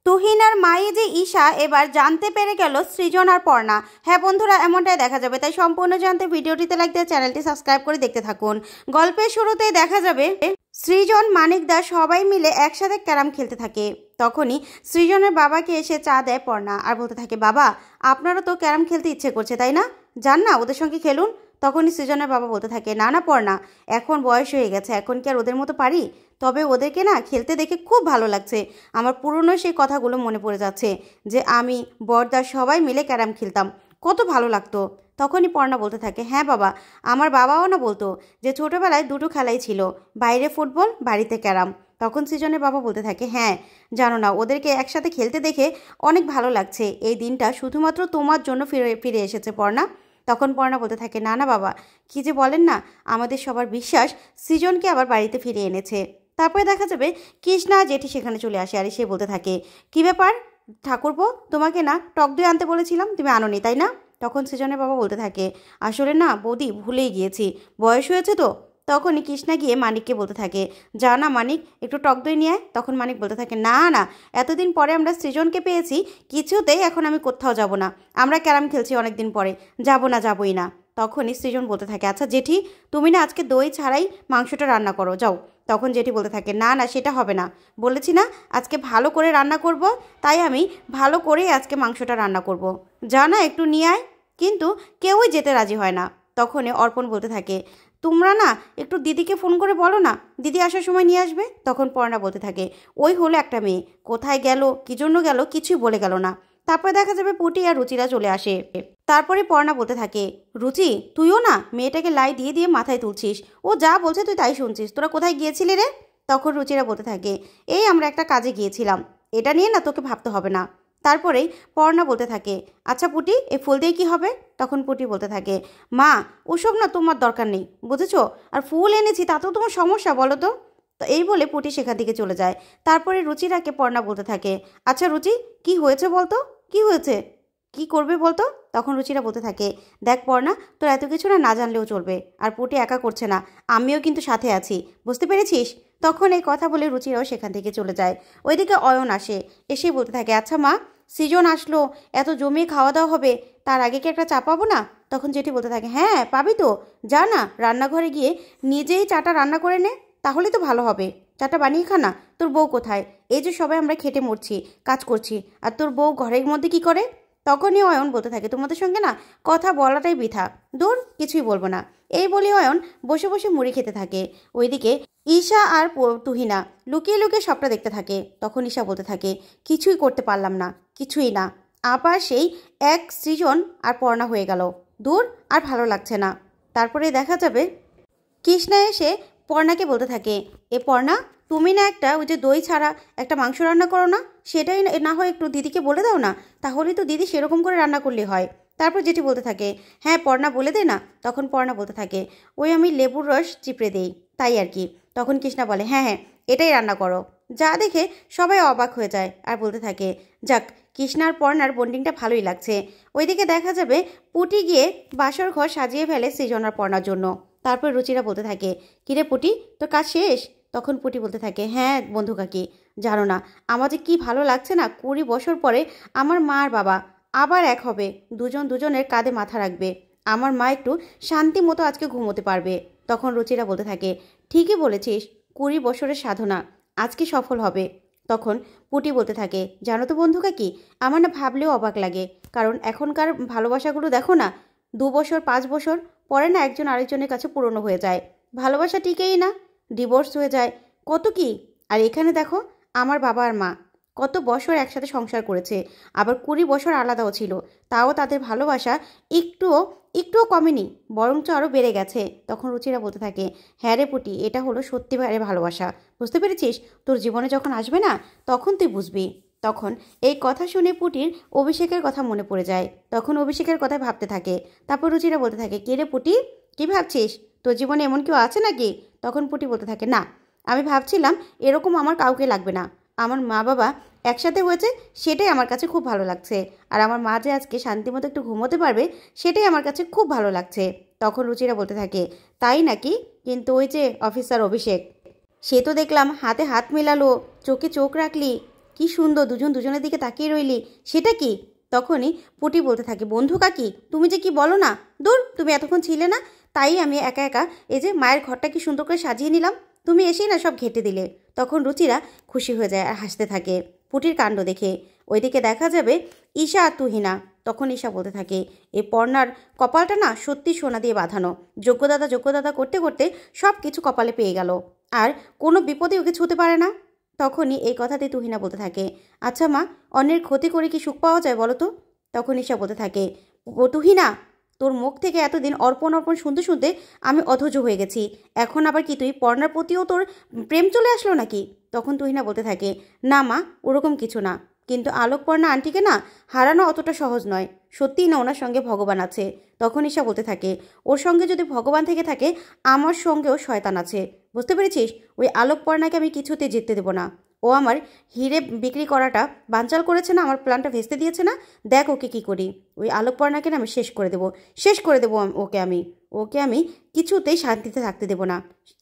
তুহিন আর মাই যে ঈশা এবার জানতে পেরে গেল সৃজন আর পর্ণা। হ্যাঁ বন্ধুরা, এমনটাই দেখা যাবে, তাই সম্পূর্ণ জানতে ভিডিওটিতে লাইক দিয়ে চ্যানেলটি সাবস্ক্রাইব করে দেখতে থাকুন। গল্পের শুরুতেই দেখা যাবে সৃজন, মানিক দা সবাই মিলে একসাথে ক্যারাম খেলতে থাকে। তখনই সৃজনের বাবাকে এসে চা দেয় পর্ণা আর বলতে থাকে, বাবা আপনারও তো ক্যারাম খেলতে ইচ্ছে করছে তাই না, যান না ওদের সঙ্গে খেলুন। তখনই সৃজনের বাবা বলতে থাকে, না না পর্ণা, এখন বয়স হয়ে গেছে, এখন কি আর ওদের মতো পারি, তবে ওদেরকে না খেলতে দেখে খুব ভালো লাগছে। আমার পুরনো সেই কথাগুলো মনে পড়ে যাচ্ছে যে আমি বড়দা সবাই মিলে ক্যারাম খেলতাম, কত ভালো লাগতো। তখনই পর্ণা বলতে থাকে, হ্যাঁ বাবা, আমার বাবাও না বলতো যে ছোটোবেলায় দুটো খেলাই ছিল, বাইরে ফুটবল, বাড়িতে ক্যারাম। তখন সৃজনের বাবা বলতে থাকে, হ্যাঁ জানো না, ওদেরকে একসাথে খেলতে দেখে অনেক ভালো লাগছে, এই দিনটা শুধুমাত্র তোমার জন্য ফিরে এসেছে পর্ণা। তখন পর্ণা বলতে থাকে, না না বাবা, কী যে বলেন না, আমাদের সবার বিশ্বাস সৃজনকে আবার বাড়িতে ফিরিয়ে এনেছে। তারপরে দেখা যাবে কৃষ্ণা জেঠি সেখানে চলে আসে আর সে বলতে থাকে, কী ব্যাপার ঠাকুরপো, তোমাকে না টক দই আনতে বলেছিলাম, তুমি আনোনি তাই না? তখন সৃজনের বাবা বলতে থাকে, আসলে না বৌদি, ভুলেই গিয়েছি, বয়স হয়েছে তো। তখনই কৃষ্ণা গিয়ে মানিককে বলতে থাকে, যা না মানিক, একটু টক দই নিয়ে আয়। তখন মানিক বলতে থাকে, না না, এতদিন পরে আমরা সৃজনকে পেয়েছি, কিছুতেই এখন আমি কোথাও যাব না, আমরা ক্যারাম খেলছি অনেক দিন পরে, যাবই না। তখনই সৃজন বলতে থাকে, আচ্ছা জেঠি, তুমি না আজকে দই ছাড়াই মাংসটা রান্না করো, যাও। তখন জেঠি বলতে থাকে, না না সেটা হবে না, বলেছি না আজকে ভালো করে রান্না করব, তাই আমি ভালো করেই আজকে মাংসটা রান্না করব, যা না একটু নিয়ে আয়। কিন্তু কেউই যেতে রাজি হয় না। তখনই অর্পণ বলতে থাকে, তোমরা না একটু দিদিকে ফোন করে বলো না, দিদি আসার সময় নিয়ে আসবে। তখন পর্ণা বলতে থাকে, ওই হলো একটা মেয়ে, কোথায় গেল, কী জন্য গেল, কিছুই বলে গেল না। তারপরে দেখা যাবে পুটি আর রুচিরা চলে আসে। তারপরে পর্ণা বলতে থাকে, রুচি তুইও না মেয়েটাকে লাই দিয়ে দিয়ে মাথায় তুলছিস, ও যা বলছে তুই তাই শুনছিস, তোরা কোথায় গিয়েছিলি রে? তখন রুচিরা বলতে থাকে, এই আমরা একটা কাজে গিয়েছিলাম, এটা নিয়ে না তোকে ভাবতে হবে না। তারপরেই পর্ণা বলতে থাকে, আচ্ছা পুটি, এই ফুল দিয়ে কী হবে? তখন পুটি বলতে থাকে, মা ওসব না তোমার দরকার নেই, বুঝেছো, আর ফুল এনেছি তাতেও তোমার সমস্যা বলো তো? তো এই বলে পুটি সেখান থেকে চলে যায়। তারপরে রুচিরাকে পর্ণা বলতে থাকে, আচ্ছা রুচি, কি হয়েছে বলতো, কি হয়েছে, কি করবে বলতো? তখন রুচিরা বলতে থাকে, দেখ পর্ণা, তোর এত কিছু না জানলেও চলবে, আর পুটি একা করছে না, আমিও কিন্তু সাথে আছি, বুঝতে পেরেছিস? তখন এই কথা বলে রুচিরাও সেখান থেকে চলে যায়। ওইদিকে অয়ন আসে, এসে বলতে থাকে, আচ্ছা মা, সৃজন আসলো, এত জমিয়ে খাওয়া দাওয়া হবে, তার আগে কি একটা চা পাবো না? তখন জেঠি বলতে থাকে, হ্যাঁ পাবি তো, যা না রান্নাঘরে গিয়ে নিজেই চাটা রান্না করে নে, তাহলে তো ভালো হবে, চাটা বানিয়ে খা না। তোর বউ কোথায়? এই যে সবাই আমরা খেটে মরছি, কাজ করছি, আর তোর বউ ঘরের মধ্যে কি করে? তখনই অয়ন বলতে থাকে, তোমাদের সঙ্গে না কথা বলাটাই বৃথা, দূর, কিছুই বলবো না। এই বলে অয়ন বসে বসে মুড়ি খেতে থাকে। ওইদিকে ঈশা আর তুহিনা লুকিয়ে লুকিয়ে সবটা দেখতে থাকে। তখন ঈশা বলতে থাকে, কিছুই করতে পারলাম না, কিছুই না, আবার সেই এক সৃজন আর পর্ণা হয়ে গেল, দূর, আর ভালো লাগছে না। তারপরে দেখা যাবে কৃষ্ণা এসে পর্ণাকে বলতে থাকে, এ পর্ণা, তুমি না একটা ওই যে দই ছাড়া একটা মাংস রান্না করো না, সেটাই না হয় একটু দিদিকে বলে দাও না, তাহলেই তো দিদি সেরকম করে রান্না করলে হয়। তারপর যেটি বলতে থাকে, হ্যাঁ পর্ণা বলে দে না। তখন পর্ণা বলতে থাকে, ওই আমি লেবুর রস চিপড়ে দেই, তাই আর কি। তখন কৃষ্ণা বলে, হ্যাঁ হ্যাঁ এটাই রান্না করো। যা দেখে সবাই অবাক হয়ে যায় আর বলতে থাকে, যাক, কৃষ্ণা আর পর্ণার বন্ডিংটা ভালোই লাগছে। ওইদিকে দেখা যাবে পুটি গিয়ে বাসর ঘর সাজিয়ে ফেলে সৃজন আর পর্ণার জন্য। তারপর রুচিরা বলতে থাকে, কিরে পুটি, তোর কাজ শেষ? তখন পুটি বলতে থাকে, হ্যাঁ বন্ধু কাকি, জানো না আমার যে কী ভালো লাগছে না, 20 বছর পরে আমার মা আর বাবা আবার এক হবে, দুজন দুজনের কাঁধে মাথা রাখবে, আমার মা একটু শান্তি মতো আজকে ঘুমোতে পারবে। তখন রুচিরা বলতে থাকে, ঠিকই বলেছিস, 20 বছরের সাধনা আজকে সফল হবে। তখন পুটি বলতে থাকে, জানো তো বন্ধু কাকি, আমার না ভাবলেও অবাক লাগে, কারণ এখনকার ভালোবাসাগুলো দেখো না, 2 বছর 5 বছর পরে না একজন আরেকজনের কাছে পুরনো হয়ে যায়, ভালোবাসা টিকেই না, ডিভোর্স হয়ে যায়, কত কি। আর এখানে দেখো, আমার বাবা আর মা কত বছর একসাথে সংসার করেছে, আবার 20 বছর আলাদাও ছিল, তাও তাদের ভালোবাসা একটুও একটুও কমেনি, বরঞ্চ আরও বেড়ে গেছে। তখন রুচিরা বলতে থাকে, হ্যাঁ রে পুটি, এটা হলো সত্যিকারের ভালোবাসা, বুঝতে পেরেছিস? তোর জীবনে যখন আসবে না, তখন তুই বুঝবি। তখন এই কথা শুনে পুটির অভিষেকের কথা মনে পড়ে যায়। তখন অভিষেকের কথা ভাবতে থাকে। তারপর রুচিরা বলতে থাকে, কে রে পুটি, কী ভাবছিস, তোর জীবনে এমন কেউ আছে নাকি? তখন পুটি বলতে থাকে, না, আমি ভাবছিলাম এরকম আমার কাউকে লাগবে না, আমার মা বাবা একসাথে হয়েছে, সেটাই আমার কাছে খুব ভালো লাগছে, আর আমার মা যে আজকে শান্তিমতো একটু ঘুমোতে পারবে, সেটাই আমার কাছে খুব ভালো লাগছে। তখন রুচিরা বলতে থাকে, তাই নাকি, কিন্তু ওই যে অফিসার অভিষেক, সে তো দেখলাম হাতে হাত মেলালো, চোখে চোখ রাখলি, কি সুন্দর, দুজন দুজনের দিকে তাকিয়ে রইলি, সেটা কি? তখনই পুটি বলতে থাকে, বন্ধু কাকি তুমি যে কি বলো না, দূর তুমি এতক্ষণ ছিলে না, তাই আমি একা একা এই যে মায়ের ঘরটা কি সুন্দর করে সাজিয়ে নিলাম, তুমি এসেই না সব ঘেঁটে দিলে। তখন রুচিরা খুশি হয়ে যায় আর হাসতে থাকে পুটির কাণ্ড দেখে। ওইদিকে দেখা যাবে ঈশা আর তুহিনা। তখন ঈশা বলতে থাকে, এই পর্ণার কপালটা না সত্যি সোনা দিয়ে বাঁধানো, যোগ্যদাদা করতে করতে সব কিছু কপালে পেয়ে গেল, আর কোনো বিপদে ওকে ছুঁতে পারে না। তখনই এই কথাতে তুহিনা বলতে থাকে, আচ্ছা মা, অন্যের ক্ষতি করে কি সুখ পাওয়া যায় বলো তো? তখন ঈশা বলতে থাকে, ও তুহিনা, তোর মুখ থেকে এতদিন অর্পণ অর্পণ শুনতে শুনতে আমি অধৈর্য হয়ে গেছি, এখন আবার কি তুই পর্ণার প্রতিও তোর প্রেম চলে আসলো নাকি? তখন তুহিনা বলতে থাকে, না মা, ওরকম কিছু না, কিন্তু আলোকপর্ণা আন্টিকে না হারানো অতটা সহজ নয়, সত্যিই না ওনার সঙ্গে ভগবান আছে। তখন ঈশা বলতে থাকে, ওর সঙ্গে যদি ভগবান থেকে থাকে, আমার সঙ্গেও শয়তান আছে, বুঝতে পেরেছিস? ওই আলোকপর্ণাকে আমি কিছুতে জিততে দেবো না। ও আমার হিরে বিক্রি করাটা বানচাল করেছে না, আমার প্ল্যানটা ভেস্তে দিয়েছে না, দেখ ওকে কি করি। ওই আলোকপর্ণাকে না আমি শেষ করে দেবো ওকে আমি কিছুতেই শান্তিতে থাকতে দেবো না,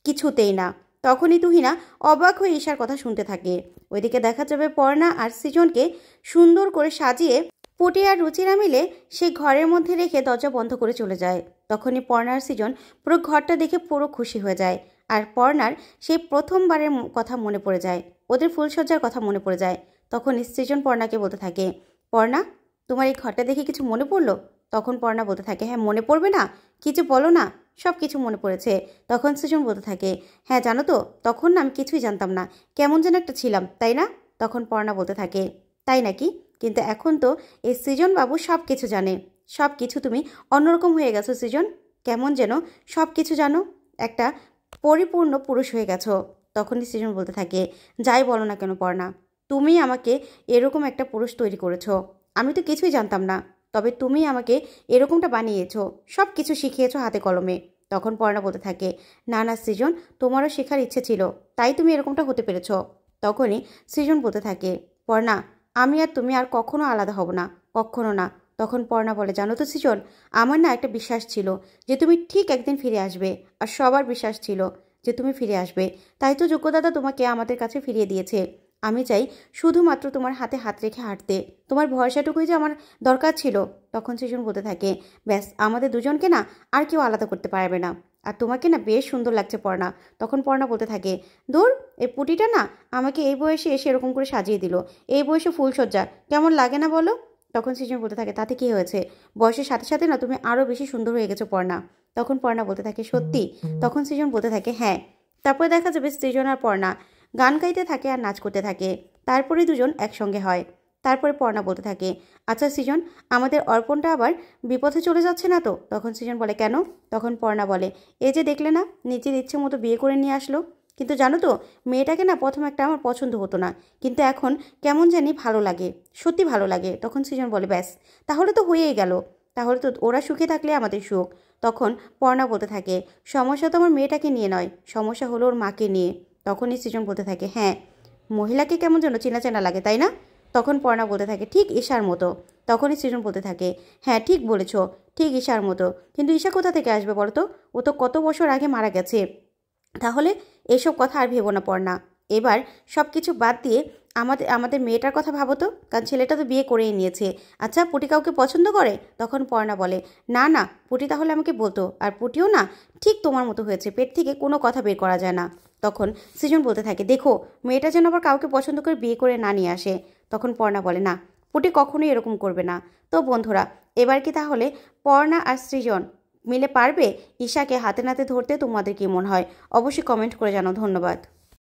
কিছুতেই না। তখনই তুহিনা অবাক হয়ে ঈশার কথা শুনতে থাকে। ওইদিকে দেখা যাবে পর্ণা আর সৃজনকে সুন্দর করে সাজিয়ে পুটি আর রুচিরা মিলে সেই ঘরের মধ্যে রেখে দরজা বন্ধ করে চলে যায়। তখনই পর্ণা আর সৃজন পুরো ঘরটা দেখে পুরো খুশি হয়ে যায়, আর পর্ণার সেই প্রথমবারের কথা মনে পড়ে যায়, ওদের ফুলসজ্জার কথা মনে পড়ে যায়। তখন সৃজন পর্ণাকে বলতে থাকে, পর্ণা, তোমার এই ঘরটা দেখে কিছু মনে পড়লো? তখন পর্ণা বলতে থাকে, হ্যাঁ মনে পড়বে না, কিছু বলো না, সব কিছু মনে পড়েছে। তখন সৃজন বলতে থাকে, হ্যাঁ জানো তো, তখন না আমি কিছুই জানতাম না, কেমন যেন একটা ছিলাম, তাই না? তখন পর্ণা বলতে থাকে, তাই নাকি? কিন্তু এখন তো এই সৃজন বাবু সব কিছু জানে, সব কিছু তুমি অন্যরকম হয়ে গেছো সৃজন, কেমন যেন সব কিছু জানো, একটা পরিপূর্ণ পুরুষ হয়ে গেছো। তখনই সৃজন বলতে থাকে, যাই বলো না কেন পর্ণা, তুমি আমাকে এরকম একটা পুরুষ তৈরি করেছো, আমি তো কিছুই জানতাম না, তবে তুমি আমাকে এরকমটা বানিয়েছো, সব কিছু শিখিয়েছো হাতে কলমে। তখন পর্ণা বলতে থাকে, না না সৃজন, তোমারও শেখার ইচ্ছে ছিল, তাই তুমি এরকমটা হতে পেরেছো। তখনই সৃজন বলতে থাকে, পর্ণা, আমি আর তুমি আর কখনো আলাদা হব না, কখনো না। তখন পর্ণা বলে, জানো তো সৃজন, আমার না একটা বিশ্বাস ছিল যে তুমি ঠিক একদিন ফিরে আসবে, আর সবার বিশ্বাস ছিল যে তুমি ফিরে আসবে, তাই তো যোগ্যদাদা তোমাকে আমাদের কাছে ফিরিয়ে দিয়েছে। আমি চাই শুধুমাত্র তোমার হাতে হাত রেখে হাঁটতে, তোমার ভরসাটুকুই যে আমার দরকার ছিল। তখন সৃজন বলতে থাকে, ব্যাস, আমাদের দুজনকে না আর কেউ আলাদা করতে পারবে না, আর তোমাকে না বেশ সুন্দর লাগছে পর্ণা। তখন পর্ণা বলতে থাকে, দূর, এই পুটিটা না আমাকে এই বয়সে এসে এরকম করে সাজিয়ে দিল, এই বয়সে ফুলসজ্জা কেমন লাগে না বলো? তখন সৃজন বলতে থাকে, তাতে কি হয়েছে, বয়সের সাথে সাথে না তুমি আরও বেশি সুন্দর হয়ে গেছো পর্ণা। তখন পর্ণা বলতে থাকে, সত্যি? তখন সৃজন বলতে থাকে, হ্যাঁ। তারপরে দেখা যাবে সৃজন আর পর্ণা গান গাইতে থাকে আর নাচ করতে থাকে, তারপরে দুজন একসঙ্গে হয়। তারপরে পর্ণা বলতে থাকে, আচ্ছা সৃজন, আমাদের অর্পণটা আবার বিপথে চলে যাচ্ছে না তো? তখন সৃজন বলে, কেন? তখন পর্ণা বলে, এই যে দেখলে না, নিজের ইচ্ছে মতো বিয়ে করে নিয়ে আসলো, কিন্তু জানো তো, মেয়েটাকে না প্রথম একটা আমার পছন্দ হতো না, কিন্তু এখন কেমন জানি ভালো লাগে, সত্যি ভালো লাগে। তখন সৃজন বলে, ব্যাস, তাহলে তো হয়েই গেল, তাহলে তো ওরা সুখে থাকলে আমাদের সুখ। তখন পর্ণা বলতে থাকে, সমস্যা তো আমার মেয়েটাকে নিয়ে নয়, সমস্যা হলো ওর মাকে নিয়ে। তখনই সৃজন বলতে থাকে, হ্যাঁ, মহিলাকে কেমন যেন চেনা চেনা লাগে, তাই না? তখন পর্ণা বলতে থাকে, ঠিক ঈশার মতো। তখনই সৃজন বলতে থাকে, হ্যাঁ ঠিক বলেছ, ঠিক ঈশার মতো, কিন্তু ঈশা কোথা থেকে আসবে বলো তো, ও তো কত বছর আগে মারা গেছে। তাহলে এসব কথা আর ভেবো না পর্ণা, এবার সব কিছু বাদ দিয়ে আমাদের মেয়েটার কথা ভাবো তো, কারণ ছেলেটা তো বিয়ে করেই নিয়েছে। আচ্ছা, পুটি কাউকে পছন্দ করে? তখন পর্ণা বলে, না না, পুটি তাহলে আমাকে বলতো, আর পুটিও না ঠিক তোমার মতো হয়েছে, পেট থেকে কোনো কথা বের করা যায় না। তখন সৃজন বলতে থাকে, দেখো, মেয়েটা যেন আবার কাউকে পছন্দ করে বিয়ে করে না নিয়ে আসে। তখন পর্ণা বলে, না, পুটি কখনোই এরকম করবে না। তো বন্ধুরা, এবার কি তাহলে পর্ণা আর সৃজন মিলে পারবে ঈশাকে হাতে নাতে ধরতে? তোমাদের কি মনে হয়? অবশ্যই কমেন্ট করে জানাও। ধন্যবাদ।